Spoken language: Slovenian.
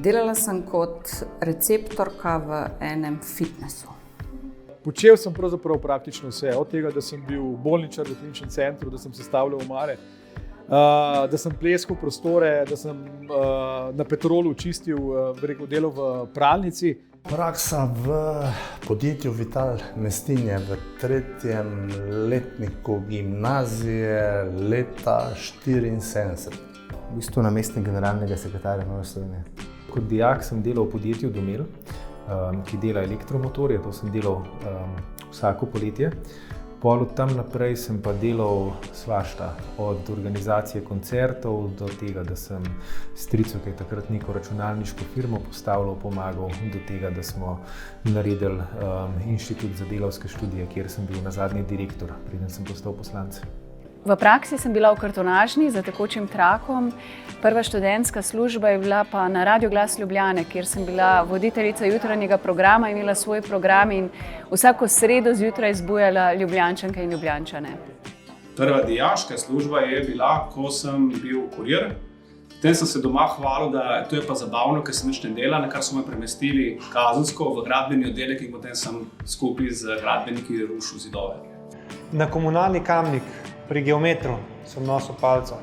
Delala sem kot receptorka v enem fitnessu. Počel sem pravzaprav praktično vse, od tega, da sem bil bolničar v kliničnem centru, da sem sestavljal omare, da sem pleskal prostore, da sem na Petrolu čistil, delo v pralnici. Praksa v podjetju Vital Mestinje v 3. letniku gimnazije leta 1974. V bistvu namestnik generalnega sekretarja Nove Slovenije. Kot dijak sem delal v podjetju Domel, ki dela elektromotorje, to sem delal vsako poletje. Pol od tam naprej sem pa delal svašta, od organizacije koncertov do tega, da sem stricu, ki je takrat neko računalniško firmo postavljal, pomagal, do tega, da smo naredili inštitut za delavske študije, kjer sem bil nazadnje direktor, preden sem postal poslanec. V praksi sem bila v kartonažni za tekočim trakom. Prva študentska služba je bila pa na Radio Glas Ljubljane, kjer sem bila voditeljica jutranjega programa, imela svoj program in vsako sredo zjutraj zbujala Ljubljančanke in Ljubljančane. Prva dijaška služba je bila, ko sem bil kurir. Potem sem se doma hvalil, da to je pa zabavno, ker sem nič ne delal, na kar so me premestili kazensko v gradbeni oddelek in potem sem skupaj z gradbeniki rušil zidove. Na komunalni kamnik pri geometru sem nosil palco.